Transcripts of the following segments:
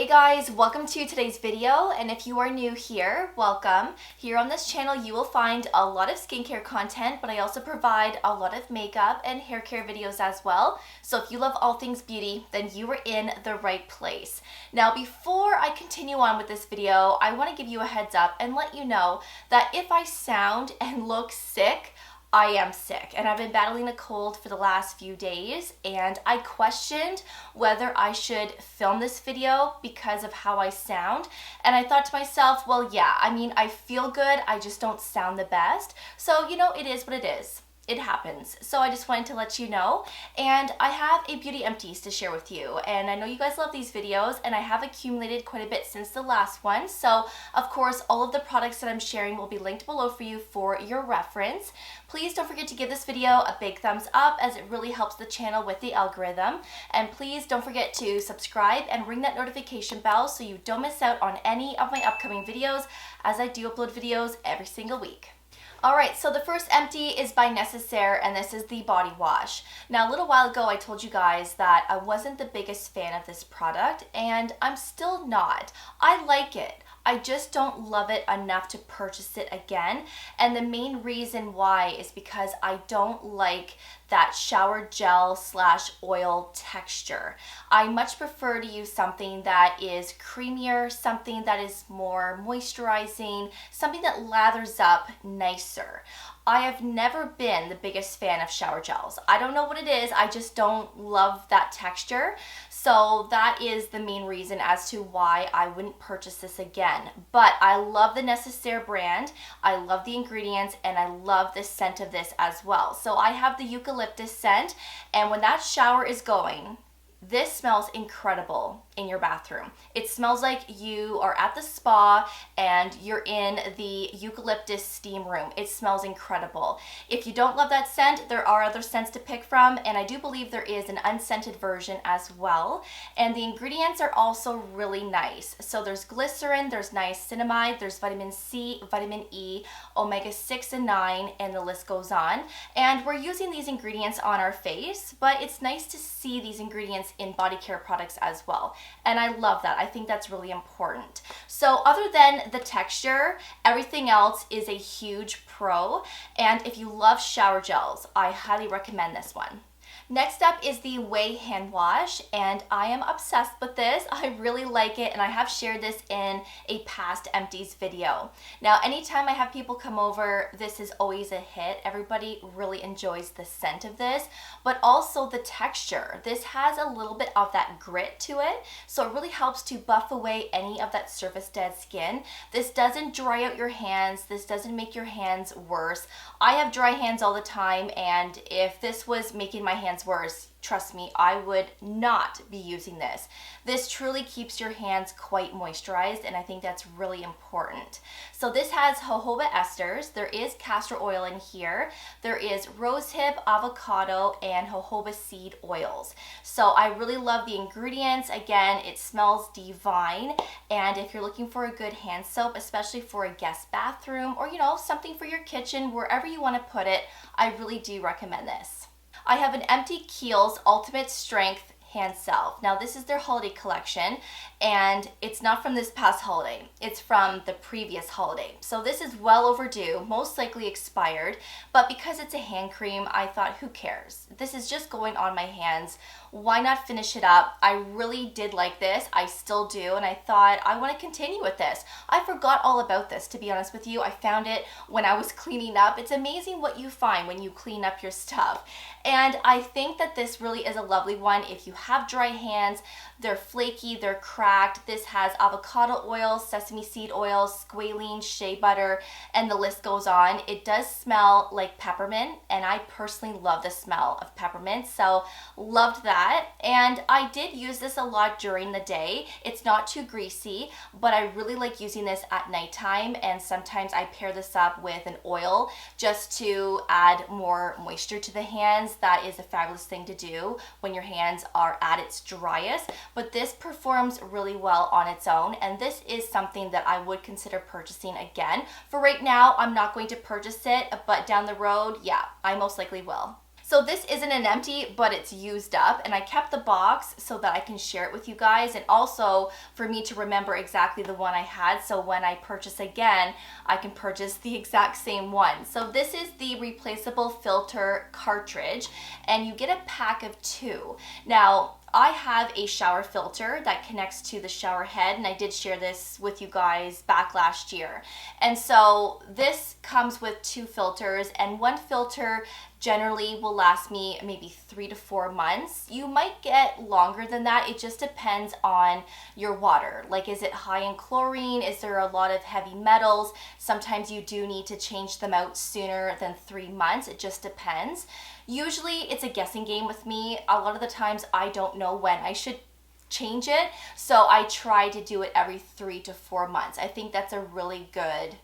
guys, welcome to today's video, and if you are new here, welcome. Here on this channel you will find a lot of skincare content, but I also provide a lot of makeup and hair care videos as well. So if you love all things beauty, then you are in the right place. Now before I continue on with this video, I want to give you a heads up and let you know that if I sound and look sick, I am sick and I've been battling a cold for the last few days, and I questioned whether I should film this video because of how I sound, and I thought to myself, well yeah, I mean I feel good, I just don't sound the best, so you know, it is what it is. It happens. So I just wanted to let you know, and I have a beauty empties to share with you, and I know you guys love these videos, and I have accumulated quite a bit since the last one, so of course all of the products that I'm sharing will be linked below for you for your reference. Please don't forget to give this video a big thumbs up, as it really helps the channel with the algorithm, and please don't forget to subscribe and ring that notification bell so you don't miss out on any of my upcoming videos, as I do upload videos every single week. Alright, so the first empty is by Necessaire, and this is the body wash. Now a little while ago I told you guys that I wasn't the biggest fan of this product, and I'm still not. I like it. I just don't love it enough to purchase it again, and the main reason why is because I don't like that shower gel / oil texture. I much prefer to use something that is creamier, something that is more moisturizing, something that lathers up nicer. I have never been the biggest fan of shower gels. I don't know what it is, I just don't love that texture. So that is the main reason as to why I wouldn't purchase this again. But I love the Necessaire brand, I love the ingredients, and I love the scent of this as well. So I have the eucalyptus scent, and when that shower is going, this smells incredible in your bathroom. It smells like you are at the spa and you're in the eucalyptus steam room. It smells incredible. If you don't love that scent, there are other scents to pick from, and I do believe there is an unscented version as well. And the ingredients are also really nice. So there's glycerin, there's niacinamide, there's vitamin C, vitamin E, omega-6 and 9, and the list goes on. And we're using these ingredients on our face, but it's nice to see these ingredients in Bodycare products as well. And I love that. I think that's really important. So other than the texture, everything else is a huge pro. And if you love shower gels, I highly recommend this one. Next up is the Way hand wash, and I am obsessed with this. I really like it, and I have shared this in a past empties video. Now anytime I have people come over, this is always a hit. Everybody really enjoys the scent of this, but also the texture. This has a little bit of that grit to it, so it really helps to buff away any of that surface dead skin. This doesn't dry out your hands. This doesn't make your hands worse. I have dry hands all the time, and if this was making my hands worse, trust me, I would not be using this. This truly keeps your hands quite moisturized, and I think that's really important. So this has jojoba esters, there is castor oil in here, there is rosehip, avocado, and jojoba seed oils. So I really love the ingredients. Again, it smells divine, and if you're looking for a good hand soap, especially for a guest bathroom or, you know, something for your kitchen, wherever you want to put it, I really do recommend this. I have an Empty Kiehl's Ultimate Strength hand salve. Now this is their holiday collection, and it's not from this past holiday, it's from the previous holiday. So this is well overdue, most likely expired, but because it's a hand cream, I thought, who cares? This is just going on my hands. Why not finish it up? I really did like this. I still do, and I thought I want to continue with this. I forgot all about this, to be honest with you. I found it when I was cleaning up. It's amazing what you find when you clean up your stuff. And I think that this really is a lovely one if you have dry hands. They're flaky, they're cracked. This has avocado oil, sesame seed oil, squalene, shea butter, and the list goes on. It does smell like peppermint, and I personally love the smell of peppermint, so loved that. And I did use this a lot during the day. It's not too greasy, but I really like using this at nighttime, and sometimes I pair this up with an oil just to add more moisture to the hands. That is a fabulous thing to do when your hands are at its driest, but this performs really well on its own, and this is something that I would consider purchasing again. For right now, I'm not going to purchase it, but down the road, yeah, I most likely will. So this isn't an empty, but it's used up, and I kept the box so that I can share it with you guys, and also for me to remember exactly the one I had, so when I purchase again, I can purchase the exact same one. So this is the replaceable filter cartridge, and you get a pack of 2. Now, I have a shower filter that connects to the shower head, and I did share this with you guys back last year. And so this comes with 2 filters, and one filter generally will last me maybe 3 to 4 months. You might get longer than that. It just depends on your water. Like, is it high in chlorine? Is there a lot of heavy metals? Sometimes you do need to change them out sooner than 3 months. It just depends. Usually it's a guessing game with me. A lot of the times I don't know when I should change it, so I try to do it every 3 to 4 months. I think that's a really good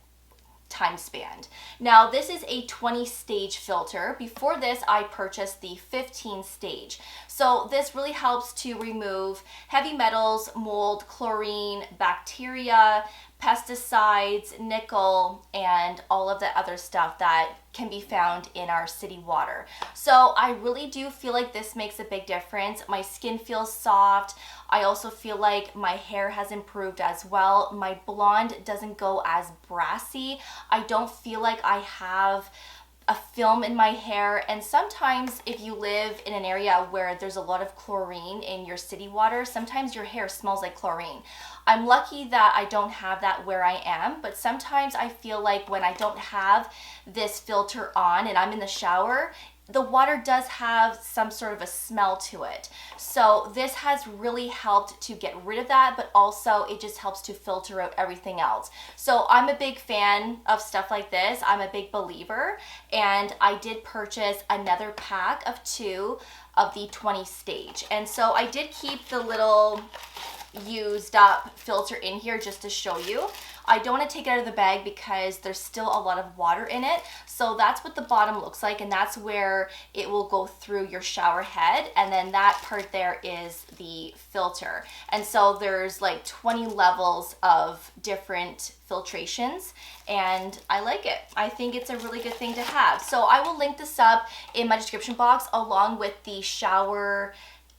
time span. Now, this is a 20-stage filter. Before this, I purchased the 15-stage. So this really helps to remove heavy metals, mold, chlorine, bacteria, pesticides, nickel, and all of the other stuff that can be found in our city water. So I really do feel like this makes a big difference. My skin feels soft. I also feel like my hair has improved as well. My blonde doesn't go as brassy. I don't feel like I have a film in my hair, and sometimes if you live in an area where there's a lot of chlorine in your city water, sometimes your hair smells like chlorine. I'm lucky that I don't have that where I am, but sometimes I feel like when I don't have this filter on and I'm in the shower, the water does have some sort of a smell to it. So this has really helped to get rid of that, but also it just helps to filter out everything else. So I'm a big fan of stuff like this. I'm a big believer, and I did purchase another pack of 2 of the 20-stage. And so I did keep the little used up filter in here just to show you. I don't want to take it out of the bag because there's still a lot of water in it. So that's what the bottom looks like, and that's where it will go through your shower head, and then that part there is the filter. And so there's like 20 levels of different filtrations, and I like it. I think it's a really good thing to have. So I will link this up in my description box along with the shower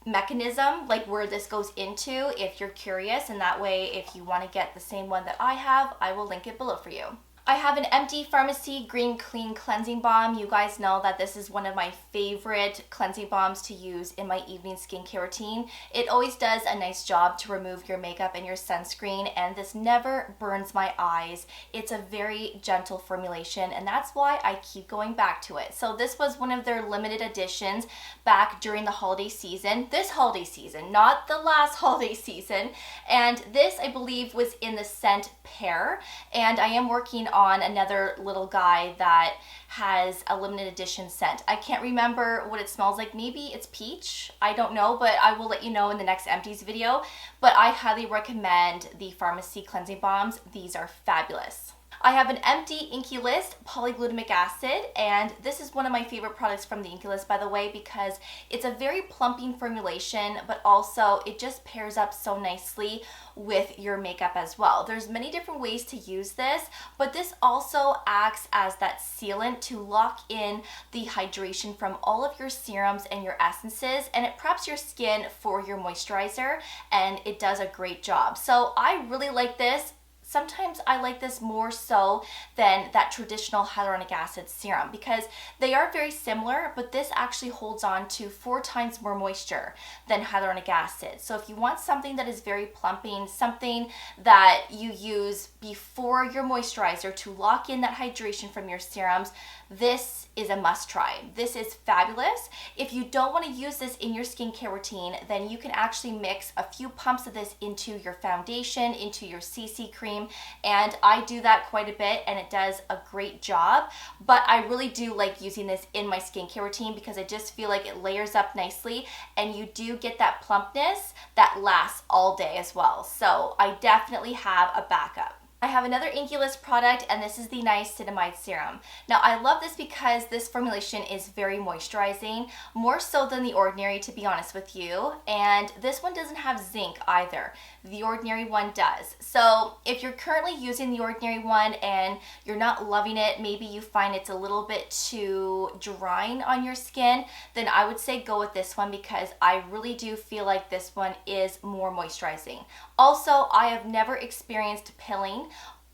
mechanism, like where this goes into, if you're curious, and that way if you want to get the same one that I have, I will link it below for you. I have an Empty Pharmacy Green Clean Cleansing Balm. You guys know that this is one of my favorite cleansing balms to use in my evening skincare routine. It always does a nice job to remove your makeup and your sunscreen, and this never burns my eyes. It's a very gentle formulation, and that's why I keep going back to it. So this was one of their limited editions back during the holiday season. This holiday season, not the last holiday season. And this, I believe, was in the scent Pear, and I am working on another little guy that has a limited edition scent. I can't remember what it smells like. Maybe it's peach. I don't know, but I will let you know in the next Empties video. But I highly recommend the Pharmacy Cleansing Balms. These are fabulous. I have an Empty Inky List Polyglutamic Acid, and this is one of my favorite products from the Inky List, by the way, because it's a very plumping formulation, but also it just pairs up so nicely with your makeup as well. There's many different ways to use this, but this also acts as that sealant to lock in the hydration from all of your serums and your essences, and it preps your skin for your moisturizer, and it does a great job. So I really like this. Sometimes I like this more so than that traditional hyaluronic acid serum because they are very similar, but this actually holds on to 4 times more moisture than hyaluronic acid. So if you want something that is very plumping, something that you use before your moisturizer to lock in that hydration from your serums, this is a must try. This is fabulous. If you don't want to use this in your skincare routine, then you can actually mix a few pumps of this into your foundation, into your CC cream, and I do that quite a bit and it does a great job. But I really do like using this in my skincare routine because I just feel like it layers up nicely and you do get that plumpness that lasts all day as well. So I definitely have a backup. I have another Inkey List product, and this is the Niacinamide Serum. Now, I love this because this formulation is very moisturizing, more so than the Ordinary, to be honest with you. And this one doesn't have zinc either. The Ordinary one does. So if you're currently using the Ordinary one and you're not loving it, maybe you find it's a little bit too drying on your skin, then I would say go with this one because I really do feel like this one is more moisturizing. Also, I have never experienced pilling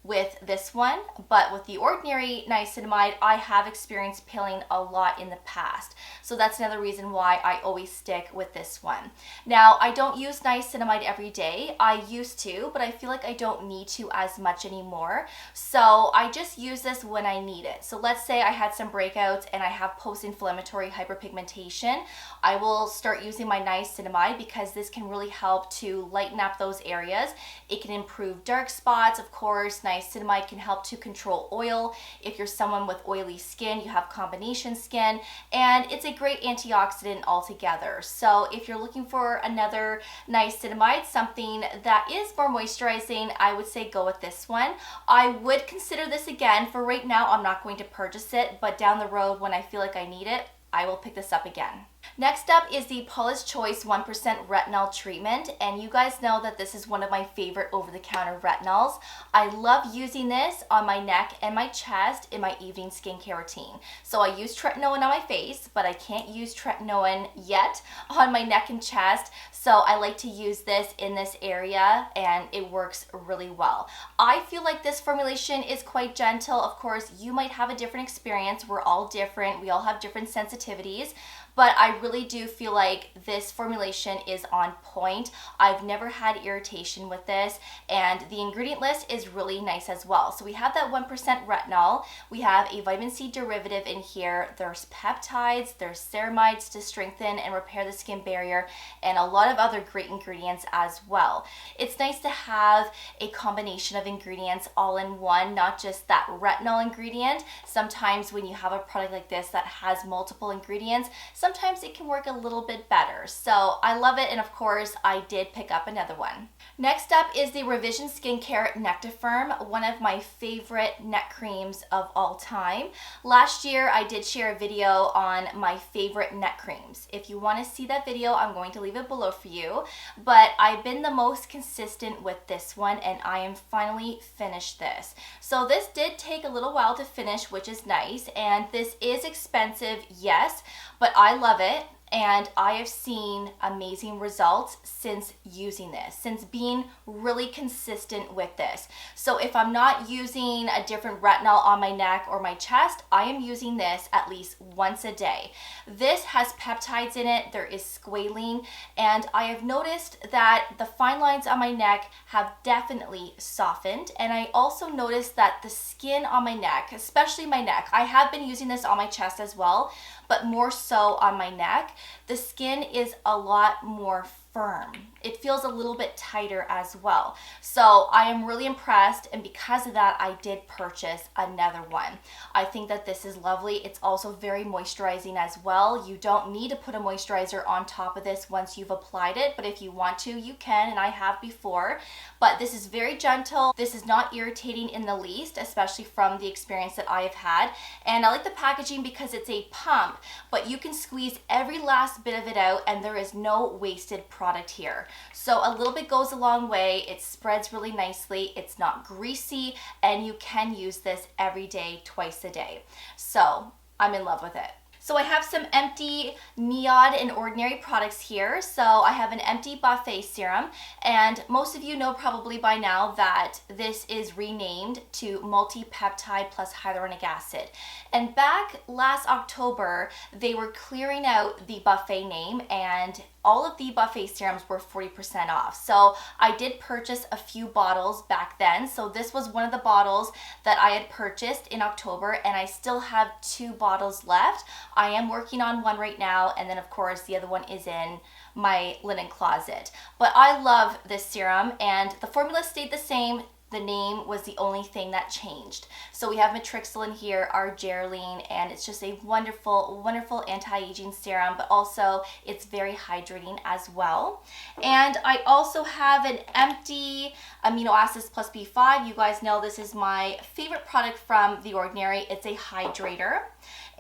with this one, but with the Ordinary niacinamide, I have experienced pilling a lot in the past. So that's another reason why I always stick with this one. Now, I don't use niacinamide every day. I used to, but I feel like I don't need to as much anymore. So I just use this when I need it. So let's say I had some breakouts and I have post-inflammatory hyperpigmentation. I will start using my niacinamide because this can really help to lighten up those areas. It can improve dark spots, of course. Niacinamide can help to control oil. If you're someone with oily skin, you have combination skin, and it's a great antioxidant altogether. So if you're looking for another niacinamide, something that is more moisturizing, I would say go with this one. I would consider this again. For right now, I'm not going to purchase it, but down the road when I feel like I need it, I will pick this up again. Next up is the Paula's Choice 1% Retinol Treatment, and you guys know that this is one of my favorite over-the-counter retinols. I love using this on my neck and my chest in my evening skincare routine. So I use tretinoin on my face, but I can't use tretinoin yet on my neck and chest, so I like to use this in this area, and it works really well. I feel like this formulation is quite gentle. Of course, you might have a different experience. We're all different. We all have different sensitivities. But I really do feel like this formulation is on point. I've never had irritation with this, and the ingredient list is really nice as well. So we have that 1% retinol. We have a vitamin C derivative in here. There's peptides, there's ceramides to strengthen and repair the skin barrier, and a lot of other great ingredients as well. It's nice to have a combination of ingredients all in one, not just that retinol ingredient. Sometimes when you have a product like this that has multiple ingredients, sometimes it can work a little bit better. So I love it, and of course I did pick up another one. Next up is the Revision Skincare Nectifirm, one of my favorite neck creams of all time. Last year I did share a video on my favorite neck creams. If you want to see that video, I'm going to leave it below for you, but I've been the most consistent with this one, and I am finally finished this. So this did take a little while to finish, which is nice, and this is expensive, yes, but I love it, and I have seen amazing results since using this, since being really consistent with this. So if I'm not using a different retinol on my neck or my chest, I am using this at least once a day. This has peptides in it, there is squalene, and I have noticed that the fine lines on my neck have definitely softened, and I also noticed that the skin on my neck, especially my neck, I have been using this on my chest as well, but more so on my neck, the skin is a lot more firm. It feels a little bit tighter as well. So I am really impressed, and because of that, I did purchase another one. I think that this is lovely. It's also very moisturizing as well. You don't need to put a moisturizer on top of this once you've applied it, but if you want to, you can, and I have before. But this is very gentle. This is not irritating in the least, especially from the experience that I have had. And I like the packaging because it's a pump, but you can squeeze every last bit of it out, and there is no wasted product here. So a little bit goes a long way. It spreads really nicely. It's not greasy, and you can use this every day, twice a day. So I'm in love with it. So I have some Empty, Neod, and Ordinary products here. So I have an Empty Buffet Serum, and most of you know probably by now that this is renamed to Multi-Peptide plus Hyaluronic Acid. And back last October, they were clearing out the Buffet name, and all of the Buffet serums were 40% off. So I did purchase a few bottles back then. So this was one of the bottles that I had purchased in October, and I still have 2 bottles left. I am working on one right now, and then of course the other one is in my linen closet. But I love this serum, and the formula stayed the same. The name was the only thing that changed. So we have Matrixyl in here, our Geraldine, and it's just a wonderful, wonderful anti-aging serum, but also it's very hydrating as well. And I also have an Empty Amino Acids Plus B5. You guys know this is my favorite product from The Ordinary. It's a hydrator.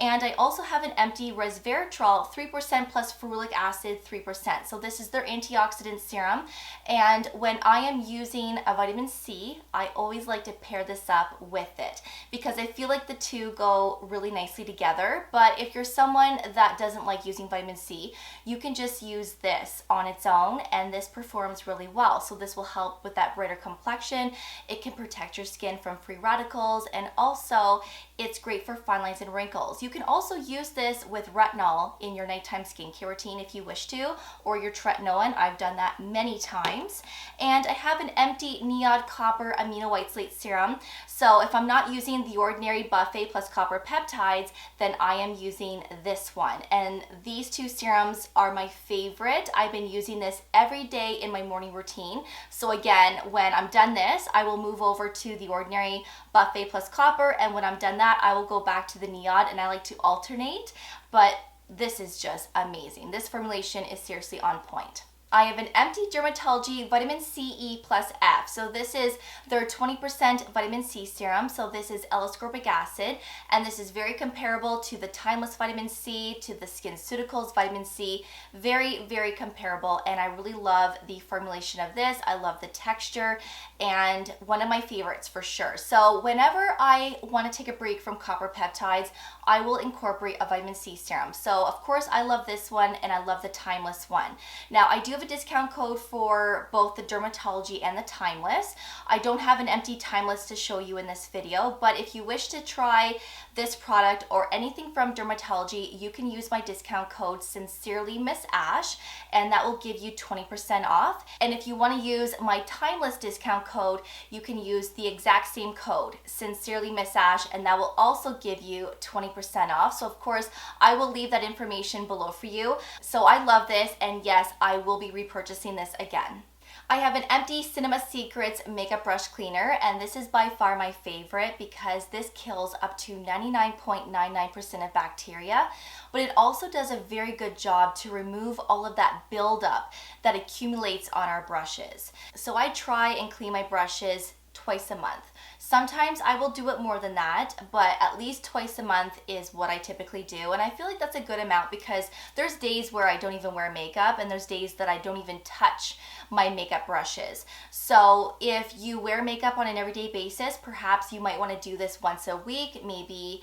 And I also have an Empty Resveratrol 3% plus ferulic acid 3%. So this is their antioxidant serum. And when I am using a vitamin C, I always like to pair this up with it because I feel like the two go really nicely together. But if you're someone that doesn't like using vitamin C, you can just use this on its own, and this performs really well. So this will help with that brighter complexion. It can protect your skin from free radicals, and also it's great for fine lines and wrinkles. You can also use this with retinol in your nighttime skincare routine if you wish to, or your tretinoin. I've done that many times. And I have an Empty Neod Copper Amino White Serum. So if I'm not using The Ordinary Buffet plus copper peptides, then I am using this one. And these two serums are my favorite. I've been using this every day in my morning routine. So again, when I'm done this, I will move over to The Ordinary Buffet plus copper, and when I'm done that, I will go back to the Neod, and I like to alternate, but this is just amazing. This formulation is seriously on point. I have an Empty Dermatology Vitamin C E plus F. So this is their 20% vitamin C serum. So this is L-ascorbic acid, and this is very comparable to the Timeless Vitamin C, to the SkinCeuticals Vitamin C. Very, very comparable, and I really love the formulation of this. I love the texture, and one of my favorites for sure. So whenever I want to take a break from copper peptides, I will incorporate a vitamin C serum. So of course I love this one, and I love the Timeless one. Now I do have a discount code for both the Dermatology and the Timeless. I don't have an Empty Timeless to show you in this video, but if you wish to try this product or anything from Dermatology, you can use my discount code Sincerely Miss Ash, and that will give you 20% off. And if you want to use my Timeless discount code, you can use the exact same code, Sincerely Miss Ash, and that will also give you 20% off. So of course, I will leave that information below for you. So I love this, and yes, I will be repurchasing this again. I have an Empty Cinema Secrets Makeup Brush Cleaner, and this is by far my favorite because this kills up to 99.99% of bacteria, but it also does a very good job to remove all of that buildup that accumulates on our brushes. So I try and clean my brushes twice a month. Sometimes I will do it more than that, but at least twice a month is what I typically do. And I feel like that's a good amount because there's days where I don't even wear makeup, and there's days that I don't even touch my makeup brushes. So if you wear makeup on an everyday basis, perhaps you might want to do this once a week, maybe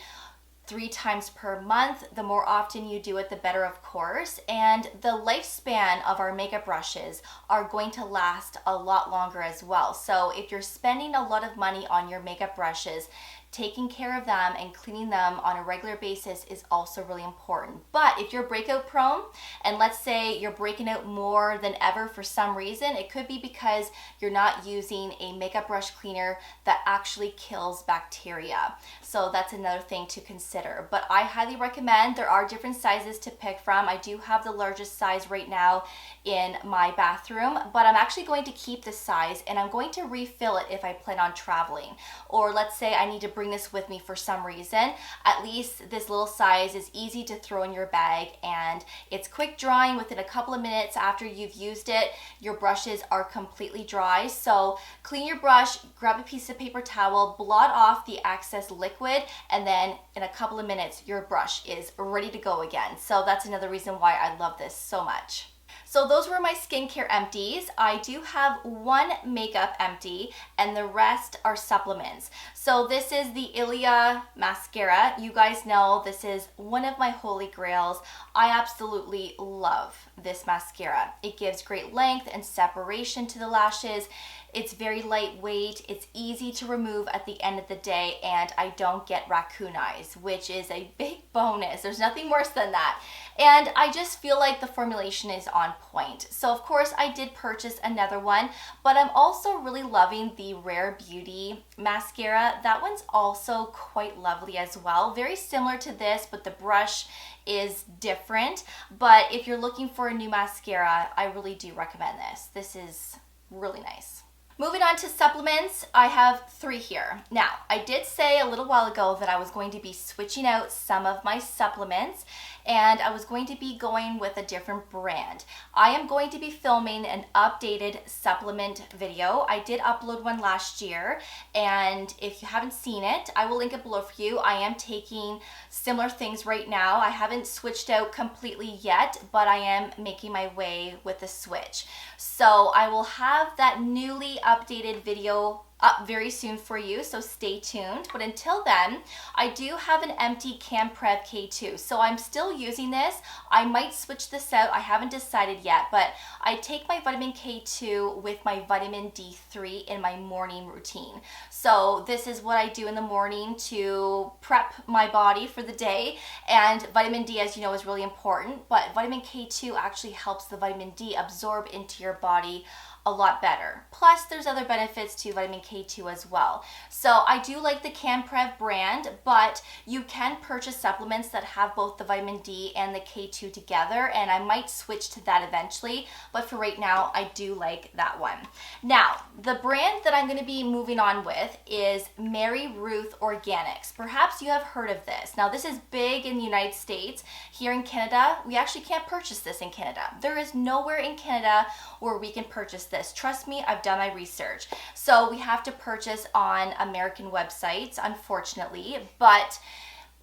3 times per month. The more often you do it, the better, of course. And the lifespan of our makeup brushes are going to last a lot longer as well. So if you're spending a lot of money on your makeup brushes, taking care of them and cleaning them on a regular basis is also really important. But if you're breakout prone, and let's say you're breaking out more than ever for some reason, it could be because you're not using a makeup brush cleaner that actually kills bacteria. So that's another thing to consider. But I highly recommend, there are different sizes to pick from. I do have the largest size right now in my bathroom, but I'm actually going to keep this size, and I'm going to refill it if I plan on traveling. Or let's say I need to bring this with me for some reason. At least this little size is easy to throw in your bag, and it's quick drying. Within a couple of minutes after you've used it, your brushes are completely dry. So clean your brush, grab a piece of paper towel, blot off the excess liquid, and then in a couple of minutes your brush is ready to go again. So that's another reason why I love this so much. So those were my skincare empties. I do have one makeup empty, and the rest are supplements. So this is the Ilia mascara. You guys know this is one of my holy grails. I absolutely love this mascara. It gives great length and separation to the lashes. It's very lightweight, it's easy to remove at the end of the day, and I don't get raccoon eyes, which is a big bonus. There's nothing worse than that. And I just feel like the formulation is on point. So of course I did purchase another one, but I'm also really loving the Rare Beauty mascara. That one's also quite lovely as well. Very similar to this, but the brush is different. But if you're looking for a new mascara, I really do recommend this. This is really nice. Moving on to supplements, I have 3 here. Now, I did say a little while ago that I was going to be switching out some of my supplements and I was going to be going with a different brand. I am going to be filming an updated supplement video. I did upload one last year, and if you haven't seen it, I will link it below for you. I am taking similar things right now. I haven't switched out completely yet, but I am making my way with the switch. So I will have that newly updated video up very soon for you, so stay tuned. But until then, I do have an empty CanPrev K2, so I'm still using this. I might switch this out, I haven't decided yet, but I take my vitamin K2 with my vitamin D3 in my morning routine. So this is what I do in the morning to prep my body for the day, and vitamin D, as you know, is really important, but vitamin K2 actually helps the vitamin D absorb into your body a lot better. Plus, there's other benefits to vitamin K2 as well. So I do like the CanPrev brand, but you can purchase supplements that have both the vitamin D and the K2 together, and I might switch to that eventually, but for right now, I do like that one. Now, the brand that I'm going to be moving on with is Mary Ruth Organics. Perhaps you have heard of this. Now, this is big in the United States. Here in Canada, we actually can't purchase this in Canada. There is nowhere in Canada where we can purchase this. Trust me, I've done my research. So we have to purchase on American websites, unfortunately, but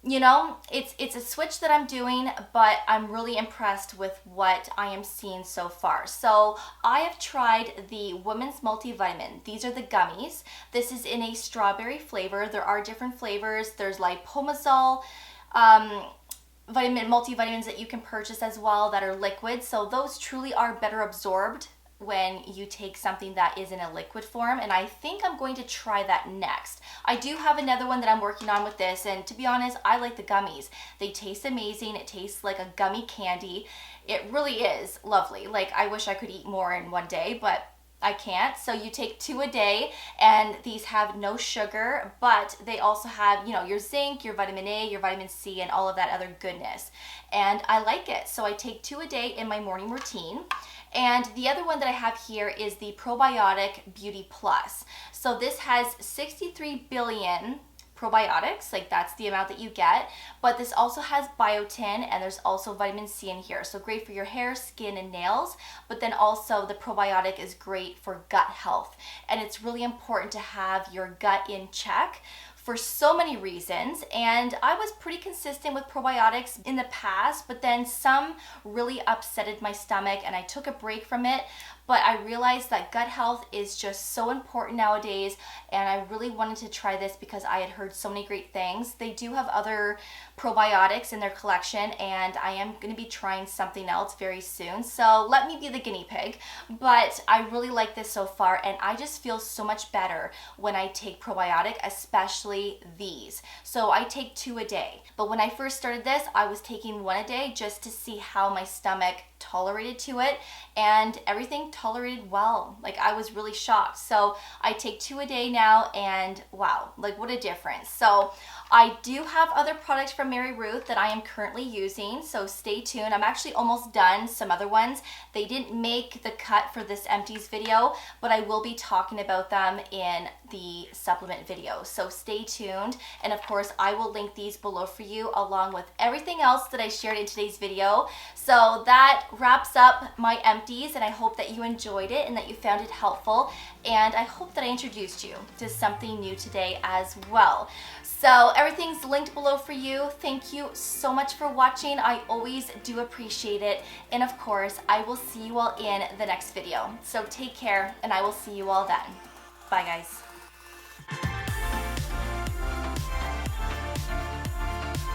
you know, it's a switch that I'm doing, but I'm really impressed with what I am seeing so far. So I have tried the Women's Multivitamin. These are the gummies. This is in a strawberry flavor. There are different flavors. There's liposol, multivitamins that you can purchase as well that are liquid. So those truly are better absorbed when you take something that is in a liquid form, and I think I'm going to try that next. I do have another one that I'm working on with this, and to be honest, I like the gummies. They taste amazing. It tastes like a gummy candy. It really is lovely. Like, I wish I could eat more in one day, but I can't. So you take 2 a day, and these have no sugar, but they also have, you know, your zinc, your vitamin A, your vitamin C, and all of that other goodness. And I like it. So I take 2 a day in my morning routine. And the other one that I have here is the Probiotic Beauty Plus. So this has 63 billion probiotics, like that's the amount that you get, but this also has biotin, and there's also vitamin C in here, so great for your hair, skin, and nails. But then also the probiotic is great for gut health, and it's really important to have your gut in check for so many reasons. And I was pretty consistent with probiotics in the past, but then some really upsetted my stomach and I took a break from it. But I realized that gut health is just so important nowadays, and I really wanted to try this because I had heard so many great things. They do have other probiotics in their collection, and I am going to be trying something else very soon. So let me be the guinea pig. But I really like this so far, and I just feel so much better when I take probiotic, especially these. So I take 2 a day. But when I first started this, I was taking 1 a day just to see how my stomach tolerated to it, and everything tolerated well. Like, I was really shocked. So I take 2 a day now, and wow, like what a difference. So I do have other products from Mary Ruth that I am currently using, so stay tuned. I'm actually almost done some other ones. They didn't make the cut for this Empties video, but I will be talking about them in the supplement video, so stay tuned. And of course, I will link these below for you along with everything else that I shared in today's video. So that wraps up my Empties, and I hope that you enjoyed it and that you found it helpful, and I hope that I introduced you to something new today as well. So everything's linked below for you. Thank you so much for watching. I always do appreciate it. And of course, I will see you all in the next video. So take care, and I will see you all then. Bye, guys.